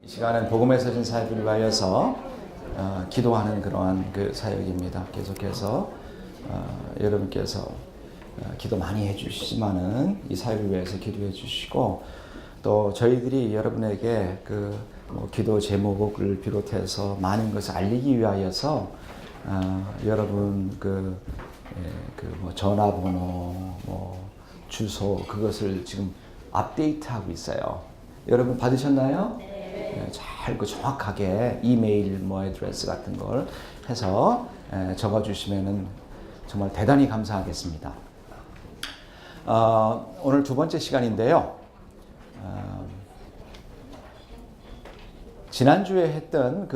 이 시간은 복음의 서신 사역을 위하여서 기도하는 그러한 그 사역입니다. 계속해서 여러분께서 기도 많이 해주시지만은 이 사역을 위해서 기도해 주시고 또 저희들이 여러분에게 기도 제목을 비롯해서 많은 것을 알리기 위하여서 여러분 전화번호 주소 그것을 지금 업데이트하고 있어요. 여러분 받으셨나요? 네, 잘 정확하게 이메일 애드레스 같은 걸 해서 적어주시면은 정말 대단히 감사하겠습니다. 오늘 두 번째 시간인데요. 지난주에 했던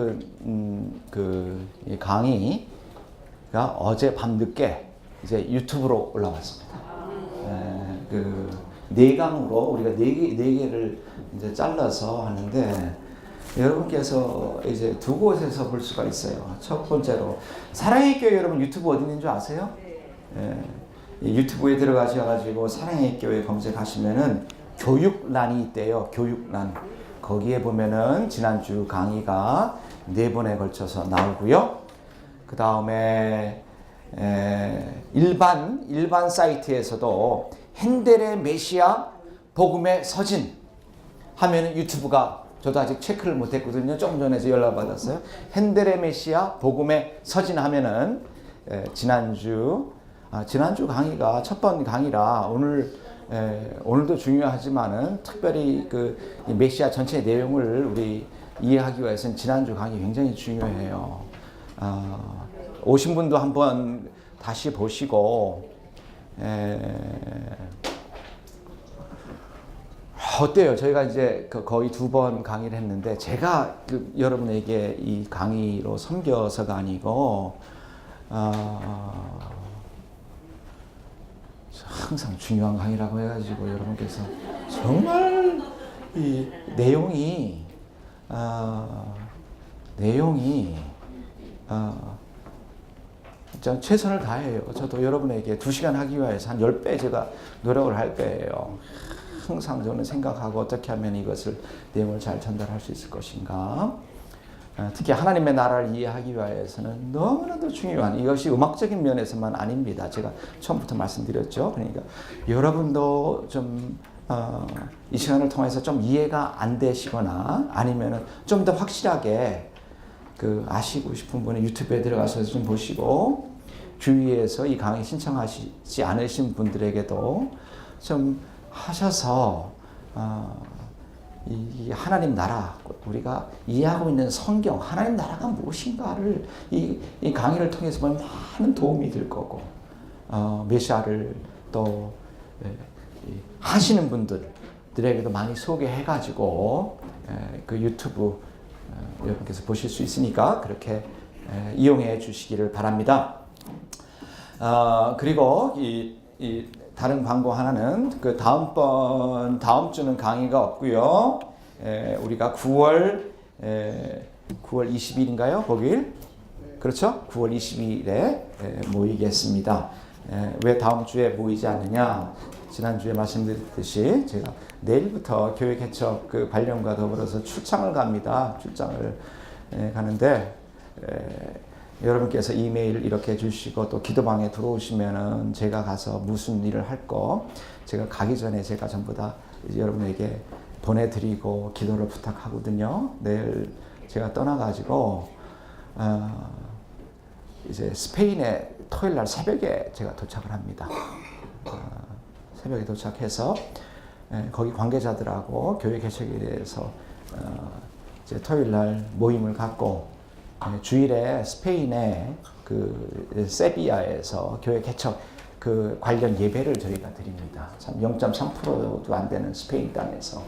이 강의가 어제 밤늦게 이제 유튜브로 올라왔습니다. 네 강으로 우리가 네 개를 이제 잘라서 하는데 여러분께서 이제 두 곳에서 볼 수가 있어요. 첫 번째로 사랑의 교회 여러분 유튜브 어디 있는 줄 아세요? 유튜브에 들어가셔가지고 사랑의 교회 검색하시면은 교육란이 있대요. 교육란. 거기에 보면은 지난주 강의가 4번에 걸쳐서 나오고요. 그 다음에 일반 사이트에서도 핸델의 메시아 복음의 서신 하면은 유튜브가 저도 아직 체크를 못했거든요. 조금 전에 연락 받았어요. 핸델의 메시아 복음의 서신 하면은 지난주 강의가 첫 번 강의라 오늘도 중요하지만은 특별히 이 메시아 전체 내용을 우리 이해하기 위해서는 지난주 강의 굉장히 중요해요. 오신 분도 한번 다시 보시고 어때요? 저희가 이제 거의 2번 강의를 했는데 제가 여러분에게 이 강의로 섬겨서가 아니고 항상 중요한 강의라고 해가지고 여러분께서 정말 이 내용이 진짜 최선을 다해요. 저도 여러분에게 2시간 하기 위해서 한 10배 제가 노력을 할 거예요. 항상 저는 생각하고 어떻게 하면 이것을 내용을 잘 전달할 수 있을 것인가. 특히 하나님의 나라를 이해하기 위해서는 너무나도 중요한 이것이 음악적인 면에서만 아닙니다. 제가 처음부터 말씀드렸죠. 그러니까 여러분도 좀 이 시간을 통해서 좀 이해가 안 되시거나 아니면은 좀 더 확실하게 아시고 싶은 분은 유튜브에 들어가서 좀 보시고 주위에서 이 강의 신청하시지 않으신 분들에게도 좀 하셔서 이 하나님 나라 우리가 이해하고 있는 성경 하나님 나라가 무엇인가를 이 강의를 통해서 보면 많은 도움이 될 거고 메시아를 또 하시는 분들에게도 많이 소개해가지고 그 유튜브 여러분께서 보실 수 있으니까 그렇게 이용해 주시기를 바랍니다. 그리고 이 다른 광고 하나는 다음 주는 강의가 없고요. 우리가 9월 20일인가요? 거길? 그렇죠? 9월 20일에 모이겠습니다. 왜 다음 주에 모이지 않느냐? 지난주에 말씀드렸듯이 제가 내일부터 교회 개척 관련과 더불어서 출장을 갑니다. 출장을 가는데 여러분께서 이메일 이렇게 주시고 또 기도방에 들어오시면은 제가 가서 무슨 일을 할 거 제가 가기 전에 제가 전부 다 여러분에게 보내드리고 기도를 부탁하거든요. 내일 제가 떠나가지고 이제 스페인에 토요일 날 새벽에 제가 도착을 합니다. 새벽에 도착해서 거기 관계자들하고 교회 개척에 대해서 이제 토요일 날 모임을 갖고 주일에 스페인의 세비야에서 교회 개척 관련 예배를 저희가 드립니다. 참 0.3%도 안 되는 스페인 땅에서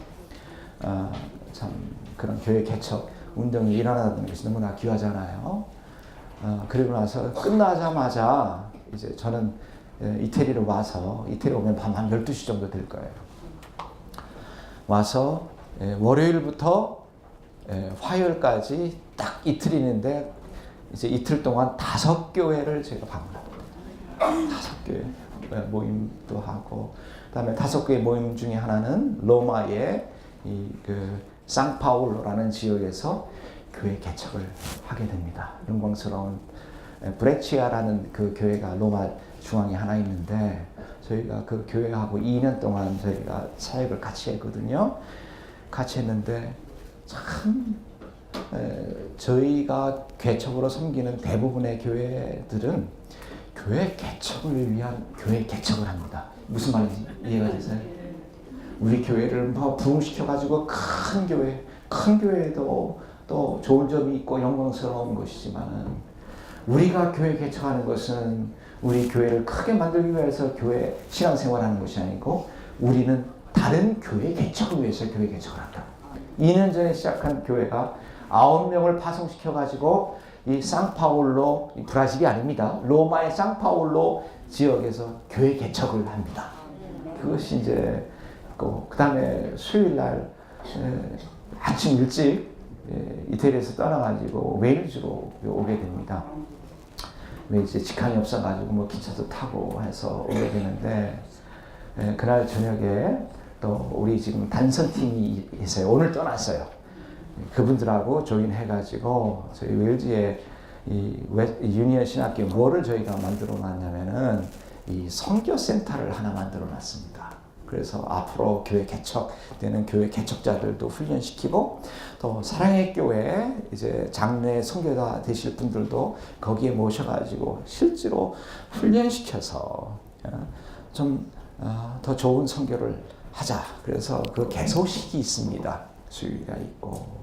참 그런 교회 개척 운동이 일어나는 것이 너무나 귀하잖아요. 그리고 나서 끝나자마자 이제 저는 이태리로 와서 이태리 오면 밤 한 12시 정도 될 거예요. 와서 월요일부터 화요일까지 딱 이틀이는데 이제 이틀 동안 5교회를 제가 방문합니다. 5교회 모임도 하고 그다음에 5교회 모임 중에 하나는 로마의 상파울로라는 지역에서 교회 개척을 하게 됩니다. 영광스러운 브레치아라는 그 교회가 로마 중앙에 하나 있는데 저희가 그 교회하고 2년 동안 저희가 사역을 같이 했거든요. 같이 했는데 참 저희가 개척으로 섬기는 대부분의 교회들은 교회 개척을 위한 교회 개척을 합니다. 무슨 말인지 이해가 되세요? 우리 교회를 뭐 부흥시켜가지고 큰 교회도 또 좋은 점이 있고 영광스러운 것이지만 우리가 교회 개척하는 것은 우리 교회를 크게 만들기 위해서 교회 신앙생활하는 것이 아니고 우리는 다른 교회 개척을 위해서 교회 개척을 한다. 2년 전에 시작한 교회가 9명을 파송시켜가지고 이 상파울로, 브라질이 아닙니다. 로마의 상파울로 지역에서 교회 개척을 합니다. 그것이 이제 그 다음에 수요일날 아침 일찍 이태리에서 떠나가지고 웨일즈로 오게 됩니다. 이제 직항이 없어가지고 뭐 기차도 타고 해서 오게 되는데 그날 저녁에 또 우리 지금 단선팀이 있어요. 오늘 떠났어요. 그분들하고 조인해가지고 저희 웨일즈에 이 유니언 신학교 뭐를 저희가 만들어 놨냐면은 이 선교센터를 하나 만들어 놨습니다. 그래서 앞으로 교회 개척되는 교회 개척자들도 훈련시키고 또 사랑의 교회 이제 장래 선교사 되실 분들도 거기에 모셔가지고 실제로 훈련시켜서 좀 더 좋은 선교를 하자. 그래서 그 개소식이 있습니다. 수요일에 있고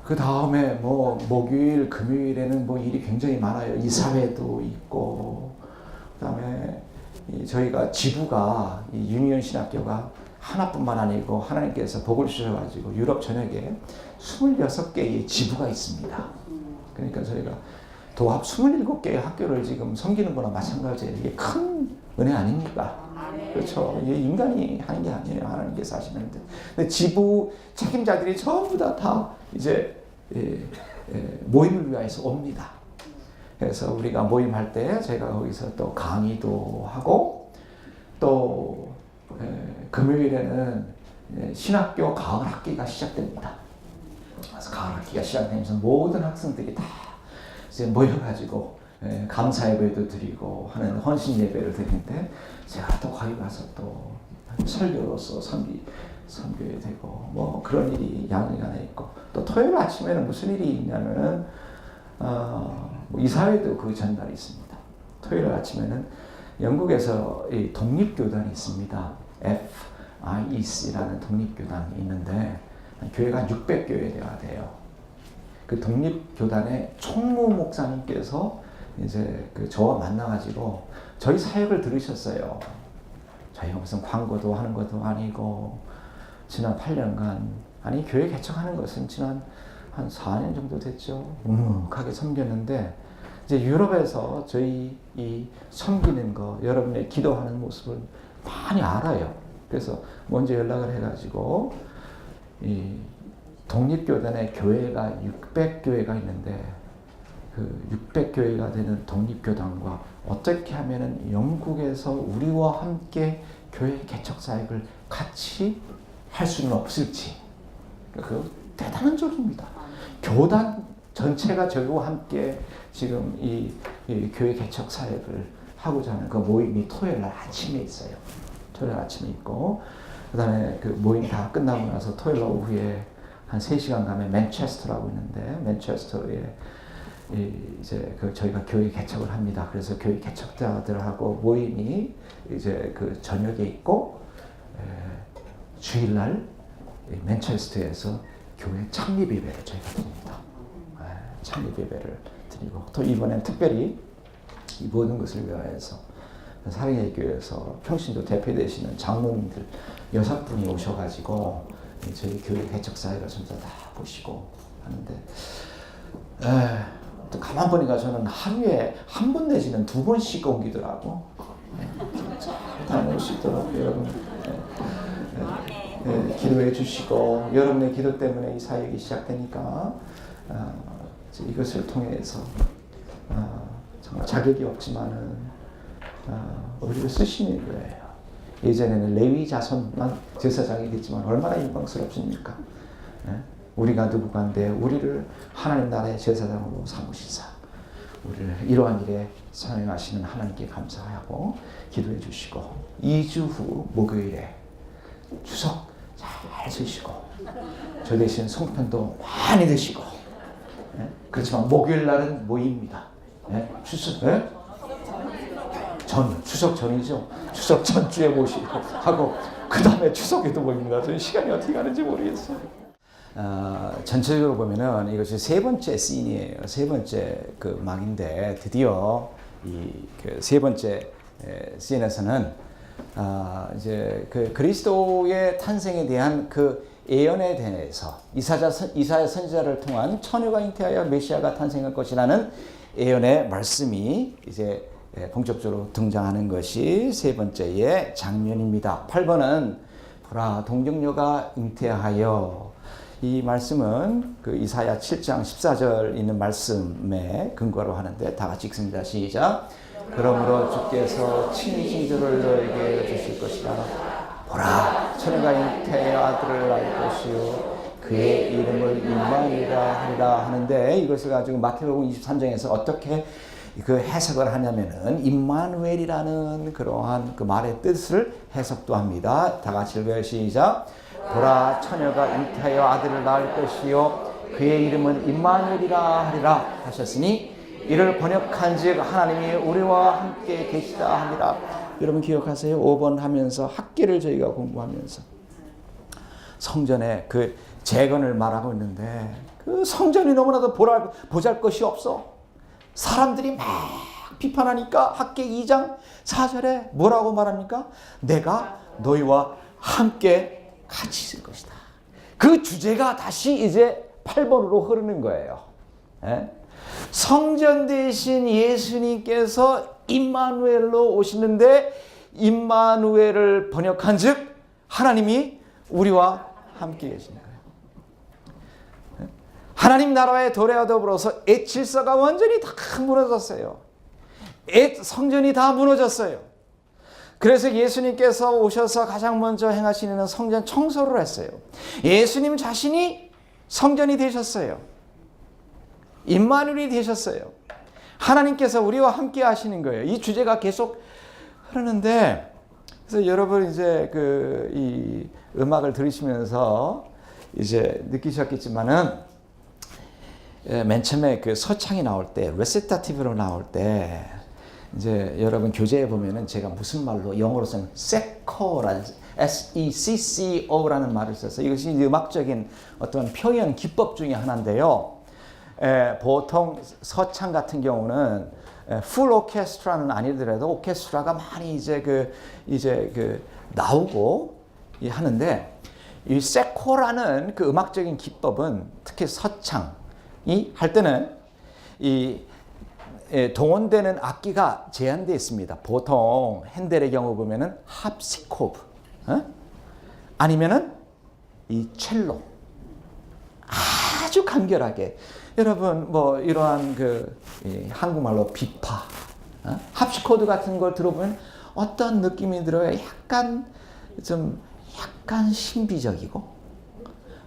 그 다음에 뭐 목요일, 금요일에는 뭐 일이 굉장히 많아요. 이사회도 있고 그다음에 저희가 지부가 이 유니언 신학교가 하나뿐만 아니고 하나님께서 복을 주셔가지고 유럽 전역에 26개의 지부가 있습니다. 그러니까 저희가 도합 27개의 학교를 지금 섬기는 거나 마찬가지예요. 이게 큰 은혜 아닙니까? 그렇죠. 이게 인간이 하는 게 아니에요. 하나님께서 하시는데. 근데 지부 책임자들이 전부 다 이제 모임을 위해서 옵니다. 그래서 우리가 모임할 때 제가 거기서 또 강의도 하고 또 금요일에는 신학교 가을 학기가 시작됩니다. 그래서 가을 학기가 시작되면서 모든 학생들이 다 이제 모여가지고 감사 예배도 드리고 하는 헌신 예배를 드리는데 제가 또 거기 가서 또 설교로서 선교에 되고 뭐 그런 일이 양일간에 있고 또 토요일 아침에는 무슨 일이 있냐면은 이사회도 그 전날이 있습니다. 토요일 아침에는 영국에서 이 독립교단이 있습니다. FIEC라는 독립교단이 있는데 교회가 600교회가 돼요. 그 독립교단의 총무 목사님께서 이제 그 저와 만나가지고 저희 사역을 들으셨어요. 저희가 무슨 광고도 하는 것도 아니고 지난 8년간 아니 교회 개척하는 것은 지난 한 4년 정도 됐죠. 묵묵하게 섬겼는데 이제 유럽에서 저희 이 섬기는 거 여러분의 기도하는 모습을 많이 알아요. 그래서 먼저 연락을 해가지고 이 독립교단의 교회가 600교회가 있는데 그 600교회가 되는 독립교단과 어떻게 하면은 영국에서 우리와 함께 교회 개척 사역을 같이 할 수는 없을지 그 대단한 적입니다. 교단 전체가 저희와 함께 지금 이 교회 개척 사역을 하고자 하는 그 모임이 토요일 날 아침에 있어요. 토요일 아침에 있고 그다음에 그 모임 다 끝나고 나서 토요일 날 오후에 한 3시간 가면 맨체스터라고 있는데 맨체스터에 이제 그 저희가 교회 개척을 합니다. 그래서 교회 개척자들하고 모임이 이제 그 저녁에 있고 주일날 맨체스터에서 교회 창립 예배를 저희가 드립니다. 창립 예배를 드리고 또 이번엔 특별히 이 모든 것을 위하여서 사랑의 교회에서 평신도 대표되시는 장로님들 6분이 오셔가지고 저희 교회 개척 사역을 전부 다 보시고 하는데 또 가만 보니까 저는 하루에 한 번 내지는 2번씩 옮기더라고. 잘 다녀올 수 있도록 여러분 기도해 주시고 여러분의 기도 때문에 이 사역이 시작되니까 이것을 통해서 정말 자격이 없지만은 우리를 쓰시는 거예요. 예전에는 레위 자손만 제사장이 됐지만 얼마나 영광스럽습니까? 예? 우리가 누구간데 우리를 하나님 나라의 제사장으로 삼으시사 우리를 이러한 일에 사용하시는 하나님께 감사하고 기도해 주시고 2주 후 목요일에 추석 잘 쓰시고 저 대신 송편도 많이 드시고 예? 그렇지만 목요일 날은 모입니다. 예? 추석 추석 전이죠. 추석 전주에 모시고 하고 그 다음에 추석에도 모입니다. 저는 시간이 어떻게 가는지 모르겠어요. 전체적으로 보면은 이것이 세 번째 씬이에요. 세 번째 그 막인데 드디어 이 그 세 번째 씬에서는 이제 그 그리스도의 탄생에 대한 그 예언에 대해서 이사야 선지자를 통한 처녀가 잉태하여 메시아가 탄생할 것이라는 예언의 말씀이 이제 본격적으로 등장하는 것이 세 번째의 장면입니다. 8번은 보라 동정녀가 잉태하여 이 말씀은 그 이사야 7장 14절 있는 말씀에 근거로 하는데 다 같이 읽습니다. 시작. 그러므로 주께서 친히 징조를 너에게 주실 것이라. 보라 처녀가 잉태하여 아들을 낳을 것이요 그의 이름을 임마누엘이라 하리라 하는데 이것을 가지고 마태복음 23장에서 어떻게 그 해석을 하냐면은 임마누엘이라는 그러한 그 말의 뜻을 해석도 합니다. 다 같이 읽어요. 시작. 보라 처녀가 잉태하여 아들을 낳을 것이요 그의 이름은 임마누엘이라 하리라 하셨으니 이를 번역한즉 하나님이 우리와 함께 계시다 합니다. 여러분 기억하세요? 5번 하면서 학계를 저희가 공부하면서 성전의 그 재건을 말하고 있는데 그 성전이 너무나도 보잘것이 없어. 사람들이 막 비판하니까 학계 2장 4절에 뭐라고 말합니까? 내가 너희와 함께 같이 있을 것이다. 그 주제가 다시 이제 8번으로 흐르는 거예요. 예? 성전 대신 예수님께서 임마누엘로 오시는데 임마누엘을 번역한 즉 하나님이 우리와 함께 계시는 거예요. 하나님 나라의 도래와 더불어서 옛 질서가 완전히 다 무너졌어요. 옛 성전이 다 무너졌어요. 그래서 예수님께서 오셔서 가장 먼저 행하시는 성전 청소를 했어요. 예수님 자신이 성전이 되셨어요. 임마누엘이 되셨어요. 하나님께서 우리와 함께 하시는 거예요. 이 주제가 계속 흐르는데 그래서 여러분 이제 이 음악을 들으시면서 이제 느끼셨겠지만은 맨 처음에 그 서창이 나올 때 레시타티브로 나올 때 이제 여러분 교재에 보면은 제가 무슨 말로 영어로서는 세코라는 SECCO라는 말을 써서 이것이 음악적인 어떤 표현 기법 중에 하나인데요. 보통 서창 같은 경우는 풀 오케스트라는 아니더라도 오케스트라가 많이 이제 나오고 하는데 이 세코라는 그 음악적인 기법은 특히 서창이 할 때는 이 동원되는 악기가 제한되어 있습니다. 보통 핸델의 경우 보면은 합시코브, 아니면은 이 첼로, 아주 간결하게. 여러분 뭐 이러한 한국말로 비파, 합시코드 같은 걸 들어보면 어떤 느낌이 들어요? 약간 신비적이고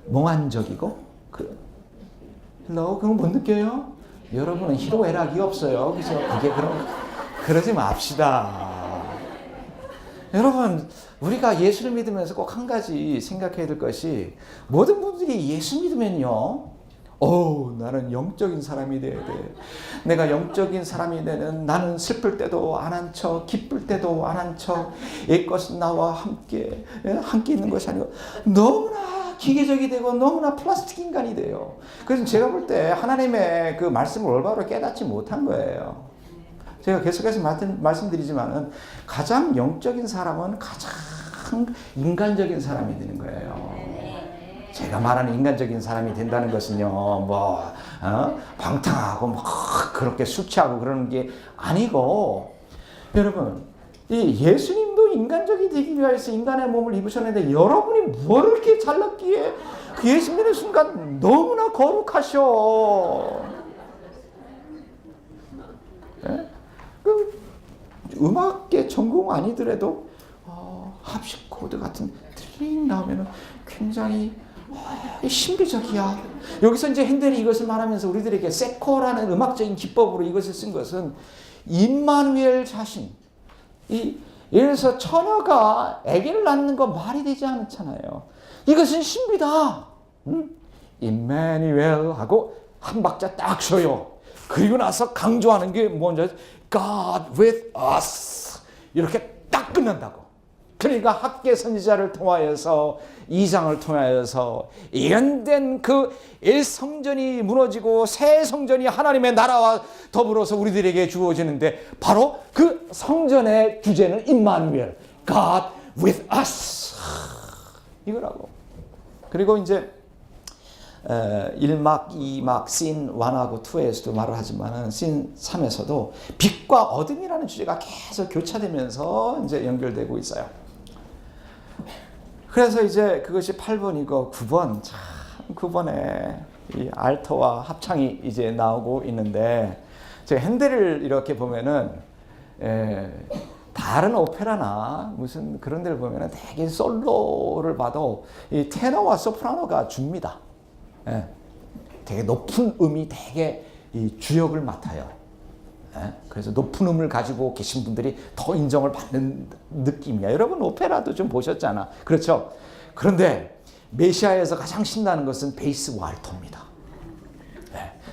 몽환적이고 그건 못 느껴요? 여러분은 희로애락이 없어요. 그래서 그러지 맙시다. 여러분 우리가 예수를 믿으면서 꼭 한 가지 생각해야 될 것이 모든 분들이 예수 믿으면요. 나는 영적인 사람이 돼야 돼. 내가 영적인 사람이 되는 나는 슬플 때도 안 한 척, 기쁠 때도 안 한 척, 옛것은 나와 함께 있는 것이 아니고 너무나 기계적이 되고 너무나 플라스틱 인간이 돼요. 그래서 제가 볼 때 하나님의 그 말씀을 올바로 깨닫지 못한 거예요. 제가 계속해서 말씀드리지만은 가장 영적인 사람은 가장 인간적인 사람이 되는 거예요. 제가 말하는 인간적인 사람이 된다는 것은요, 방탕하고 그렇게 술 취하고 그러는 게 아니고, 여러분, 이 예수님도 인간적이 되기 위해서 인간의 몸을 입으셨는데 여러분이 뭘 이렇게 잘났기에 그 예수 믿는 순간 너무나 거룩하셔. 음악계 전공 아니더라도 합식 코드 같은 트링 나오면은 굉장히 신비적이야. 여기서 이제 핸델이 이것을 말하면서 우리들에게 세코라는 음악적인 기법으로 이것을 쓴 것은 임마누엘 자신, 예를 들어서 처녀가 아기를 낳는 거 말이 되지 않잖아요. 이것은 신비다. 임마누엘 하고 한 박자 딱 쉬어요. 그리고 나서 강조하는 게 뭔지 God with us 이렇게 딱 끝난다고. 그러니까 학계 선지자를 통하여서 2장을 통하여서 예언된 그 1성전이 무너지고 새 성전이 하나님의 나라와 더불어서 우리들에게 주어지는데 바로 그 성전의 주제는 임마누엘, God with us 이거라고. 그리고 이제 1막, 2막, 씬 1하고 2에서도 말을 하지만은 씬 3에서도 빛과 어둠이라는 주제가 계속 교차되면서 이제 연결되고 있어요. 그래서 이제 그것이 8번이고 9번, 참 9번에 이 알토와 합창이 이제 나오고 있는데 제가 핸델을 이렇게 보면은 다른 오페라나 무슨 그런 데를 보면은 되게 솔로를 봐도 이 테너와 소프라노가 줍니다. 되게 높은 음이 되게 이 주역을 맡아요. 그래서 높은 음을 가지고 계신 분들이 더 인정을 받는 느낌이야. 여러분 오페라도 좀 보셨잖아. 그렇죠? 그런데 메시아에서 가장 신나는 것은 베이스와 알토입니다.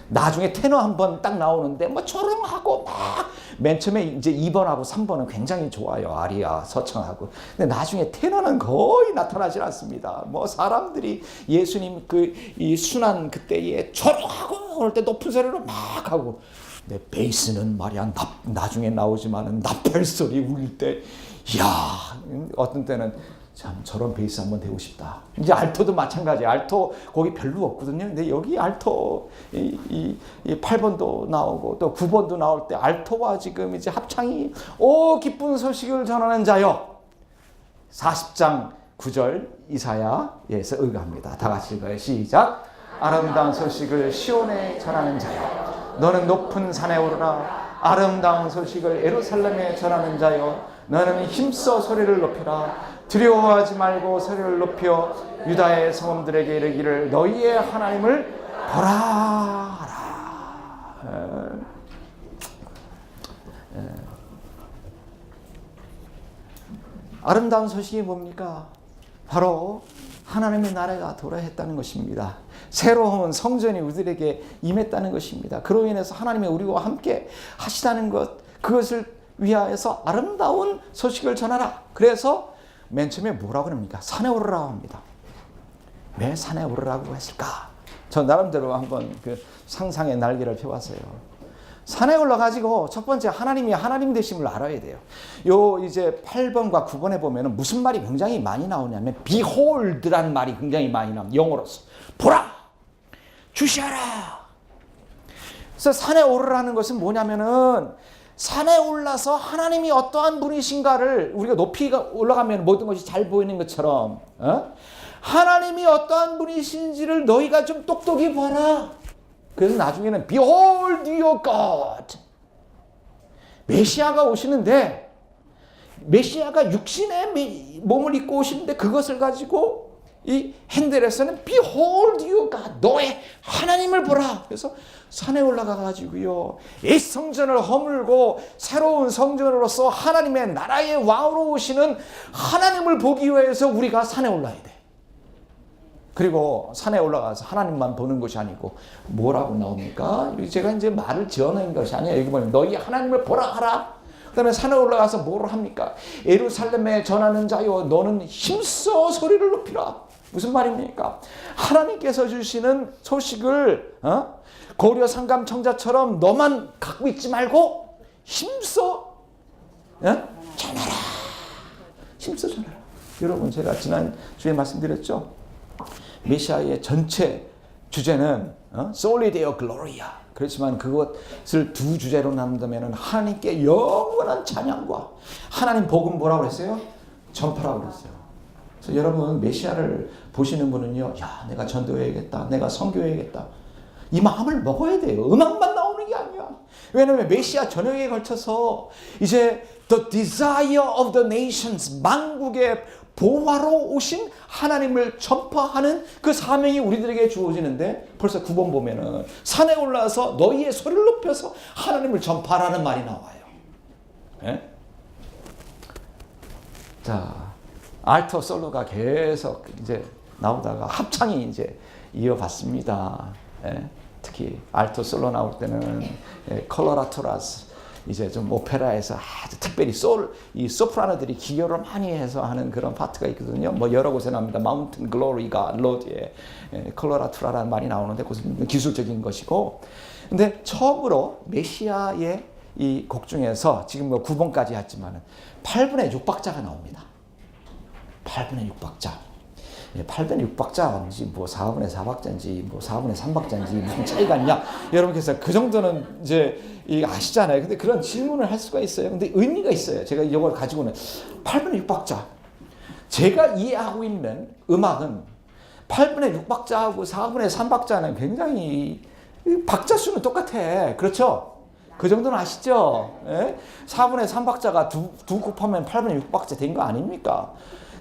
나중에 테너 한번 딱 나오는데 뭐 조롱하고 막 맨 처음에 이제 2번하고 3번은 굉장히 좋아요. 아리아 서청하고. 근데 나중에 테너는 거의 나타나질 않습니다. 뭐 사람들이 예수님 이 순환 그때에 조롱하고 그럴 때 높은 소리로 막 하고 근데 베이스는 말이야 나중에 나오지만은 나팔 소리 울릴 때 이야 어떤 때는 참 저런 베이스 한번 되고 싶다. 이제 알토도 마찬가지예요. 알토 곡이 별로 없거든요. 근데 여기 알토 이 8번도 나오고 또 9번도 나올 때 알토와 지금 이제 합창이 오 기쁜 소식을 전하는 자여 40장 9절 이사야에서 의거합니다. 다 같이 읽어요. 시작. 아름다운 소식을 시온에 전하는 자여 너는 높은 산에 오르라. 아름다운 소식을 예루살렘에 전하는 자여 너는 힘써 소리를 높여라. 두려워하지 말고 소리를 높여 유다의 성읍들에게 이르기를 너희의 하나님을 보라 하라. 아름다운 소식이 뭡니까? 바로 하나님의 나라가 도래했다는 것입니다. 새로운 성전이 우리들에게 임했다는 것입니다. 그로 인해서 하나님이 우리와 함께 하시다는 것, 그것을 위하여서 아름다운 소식을 전하라. 그래서 맨 처음에 뭐라고 합니까? 산에 오르라고 합니다. 왜 산에 오르라고 했을까? 저 나름대로 한번 그 상상의 날개를 펴봤어요. 산에 올라가지고 첫 번째 하나님이 하나님 되심을 알아야 돼요. 요 이제 8번과 9번에 보면은 무슨 말이 굉장히 많이 나오냐면 behold라는 말이 굉장히 많이 나옵니다. 영어로서. 보라! 주시하라! 그래서 산에 오르라는 것은 뭐냐면은 산에 올라서 하나님이 어떠한 분이신가를 우리가 높이 올라가면 모든 것이 잘 보이는 것처럼 하나님이 어떠한 분이신지를 너희가 좀 똑똑히 봐라. 그래서 나중에는 Behold your God. 메시아가 오시는데 메시아가 육신의 몸을 입고 오시는데 그것을 가지고 이 핸델에서는 Behold your God. 너의 하나님을 보라. 그래서 산에 올라가 가지고요. 이 성전을 허물고 새로운 성전으로서 하나님의 나라의 왕으로 오시는 하나님을 보기 위해서 우리가 산에 올라야 돼. 그리고 산에 올라가서 하나님만 보는 것이 아니고 뭐라고 나옵니까? 제가 이제 말을 지어낸 것이 아니에요. 여기 보면 너희 하나님을 보라 하라. 그 다음에 산에 올라가서 뭐를 합니까? 예루살렘에 전하는 자여 너는 힘써 소리를 높이라. 무슨 말입니까? 하나님께서 주시는 소식을 고려 상감 청자처럼 너만 갖고 있지 말고 힘써 전하라. 힘써 전하라. 여러분 제가 지난 주에 말씀드렸죠. 메시아의 전체 주제는 Soli Deo Gloria. 그렇지만 그것을 두 주제로 나눈다면 하나님께 영원한 찬양과 하나님 복음 뭐라고 했어요? 전파라고 그랬어요. 그래서 여러분 메시아를 보시는 분은요, 야 내가 전도해야겠다, 내가 선교해야겠다 이 마음을 먹어야 돼요. 음악만 나오는 게 아니야. 왜냐하면 메시아 전역에 걸쳐서 이제 the desire of the nations 만국의 보화로 오신 하나님을 전파하는 그 사명이 우리들에게 주어지는데 벌써 9번 보면은 산에 올라서 너희의 소리를 높여서 하나님을 전파하라는 말이 나와요. 예? 자, 알토 솔로가 계속 이제 나오다가 합창이 이제 이어봤습니다. 예? 특히 알토 솔로 나올 때는 콜로라투라스 이제 좀 오페라에서 아주 특별히 이 소프라노들이 기교를 많이 해서 하는 그런 파트가 있거든요. 뭐 여러 곳에 나옵니다. 마운틴 글로리가 로드에 콜로라투라라는 말이 나오는데 그것은 기술적인 것이고, 근데 처음으로 메시아의 이 곡 중에서 지금 뭐 9번까지 했지만은 8분의 6박자가 나옵니다. 8분의 6박자. 8분의 6박자인지 뭐 4분의 4박자인지 뭐 4분의 3박자인지 무슨 차이가 있냐, 여러분께서 그 정도는 이제 아시잖아요. 근데 그런 질문을 할 수가 있어요. 근데 의미가 있어요. 제가 이걸 가지고는 8분의 6박자, 제가 이해하고 있는 음악은 8분의 6박자하고 4분의 3박자는 굉장히 박자 수는 똑같아. 그렇죠? 그 정도는 아시죠? 예? 4분의 3박자가 두 곱하면 8분의 6박자 된 거 아닙니까?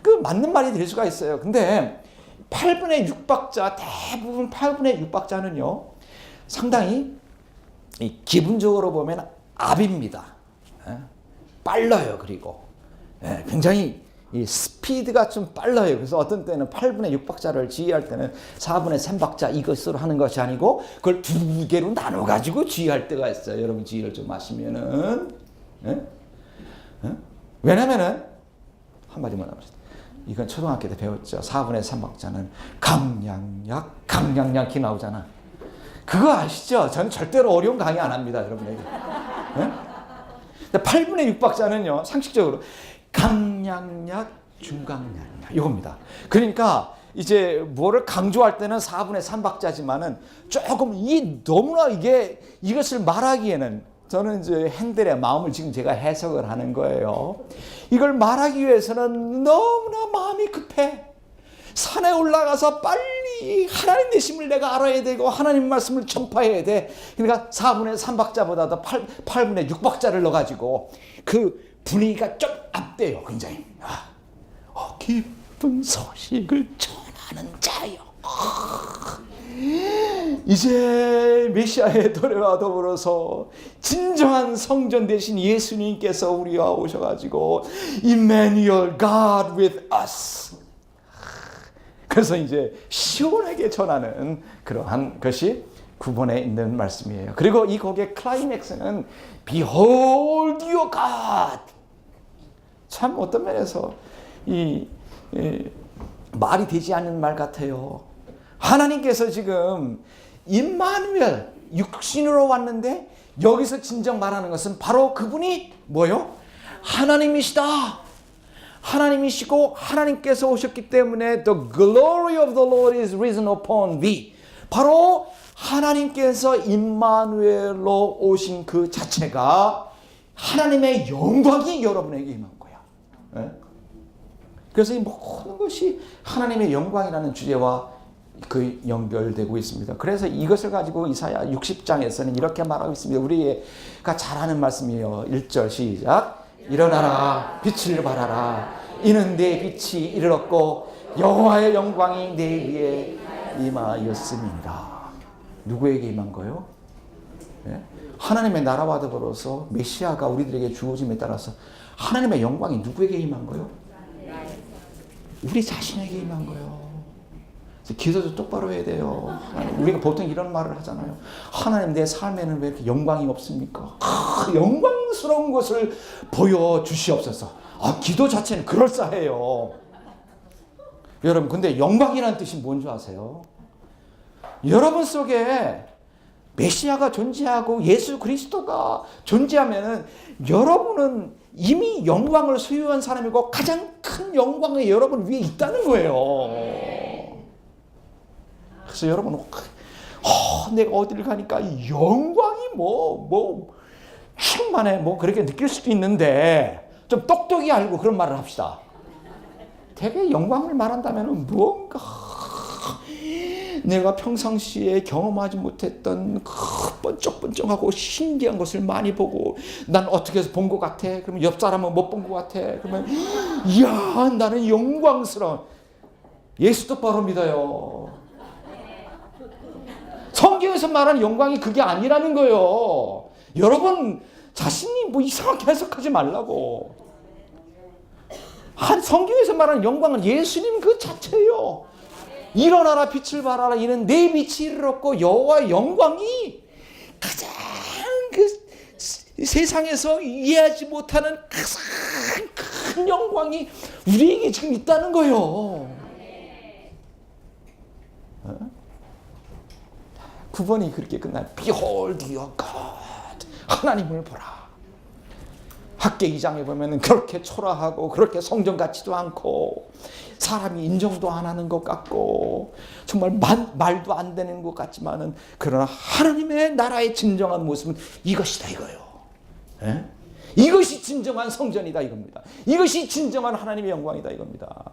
그 맞는 말이 될 수가 있어요. 근데 8분의 6박자, 대부분 8분의 6박자는요, 상당히 기분적으로 보면 압입니다. 빨라요. 그리고 굉장히 이 스피드가 좀 빨라요. 그래서 어떤 때는 8분의 6박자를 지휘할 때는 4분의 3박자 이것으로 하는 것이 아니고 그걸 두 개로 나눠 가지고 지휘할 때가 있어요. 여러분 지휘를 좀 하시면은, 왜냐면은 한마디만 하면 이건 초등학교 때 배웠죠. 4분의 3박자는 강량약 이렇게 나오잖아. 그거 아시죠? 저는 절대로 어려운 강의 안 합니다, 여러분에게. 8분의 6박자는요, 상식적으로 강량약, 중강량약 이겁니다. 그러니까 이제 뭐를 강조할 때는 4분의 3박자지만은 조금 너무나 이것을 말하기에는, 저는 이제 핸델의 마음을 지금 제가 해석을 하는 거예요. 이걸 말하기 위해서는 너무나 마음이 급해. 산에 올라가서 빨리 하나님 되심을 내가 알아야 되고 하나님 말씀을 전파해야 돼. 그러니까 4분의 3박자보다도 8분의 6박자를 넣어가지고 그 분위기가 좀 앞대요. 굉장히. 기쁜 소식을 전하는 자요. 이제 메시아의 노래와 더불어서 진정한 성전 되신 예수님께서 우리와 오셔가지고 Emmanuel, God with us. 그래서 이제 시온에게 전하는 그러한 것이 9번에 있는 말씀이에요. 그리고 이 곡의 클라이맥스는 Behold your God. 참 어떤 면에서 말이 되지 않는 말 같아요. 하나님께서 지금 임마누엘, 육신으로 왔는데 여기서 진정 말하는 것은 바로 그분이 뭐요? 하나님이시다. 하나님이시고 하나님께서 오셨기 때문에 The glory of the Lord is risen upon thee. 바로 하나님께서 임마누엘로 오신 그 자체가 하나님의 영광이 여러분에게 임한 거야. 네? 그래서 이 모든 것이 하나님의 영광이라는 주제와 그 연결되고 있습니다. 그래서 이것을 가지고 이사야 60장에서는 이렇게 말하고 있습니다. 우리가 잘 아는 말씀이에요. 1절 시작. 일어나라, 빛을 발하라. 이는 내 빛이 이르렀고 여호와의 영광이 내 위에 임하였습니다. 누구에게 임한 거요? 네? 하나님의 나라와 더불어서 메시아가 우리들에게 주어짐에 따라서 하나님의 영광이 누구에게 임한 거요? 우리 자신에게 임한 거요. 기도도 똑바로 해야 돼요. 우리가 보통 이런 말을 하잖아요. 하나님, 내 삶에는 왜 이렇게 영광이 없습니까? 영광스러운 것을 보여주시옵소서. 기도 자체는 그럴싸해요. 여러분, 근데 영광이라는 뜻이 뭔지 아세요? 여러분 속에 메시아가 존재하고 예수 그리스도가 존재하면은 여러분은 이미 영광을 소유한 사람이고 가장 큰 영광이 여러분 위에 있다는 거예요. 그래서 여러분은 내가 어디를 가니까 영광이 충만해 그렇게 느낄 수도 있는데 좀 똑똑히 알고 그런 말을 합시다. 되게 영광을 말한다면 뭔가 내가 평상시에 경험하지 못했던 그 번쩍번쩍하고 신기한 것을 많이 보고 난 어떻게 해서 본 것 같아? 그러면 옆 사람은 못 본 것 같아? 그러면 이야 나는 영광스러운 예수 똑바로 믿어요. 성경에서 말하는 영광이 그게 아니라는 거예요. 여러분 자신이 뭐 이상하게 해석하지 말라고. 성경에서 말하는 영광은 예수님 그 자체예요. 일어나라 빛을 발하라 이는 내 빛이 이르렀고 여호와의 영광이 가장 그 세상에서 이해하지 못하는 가장 큰 영광이 우리에게 지금 있다는 거예요. 9번이 그렇게 끝나요. Behold your God. 하나님을 보라. 학계 2장에 보면 그렇게 초라하고 그렇게 성전 같지도 않고 사람이 인정도 안 하는 것 같고 정말 말도 안 되는 것 같지만은 그러나 하나님의 나라의 진정한 모습은 이것이다 이거예요. 에? 이것이 진정한 성전이다 이겁니다. 이것이 진정한 하나님의 영광이다 이겁니다.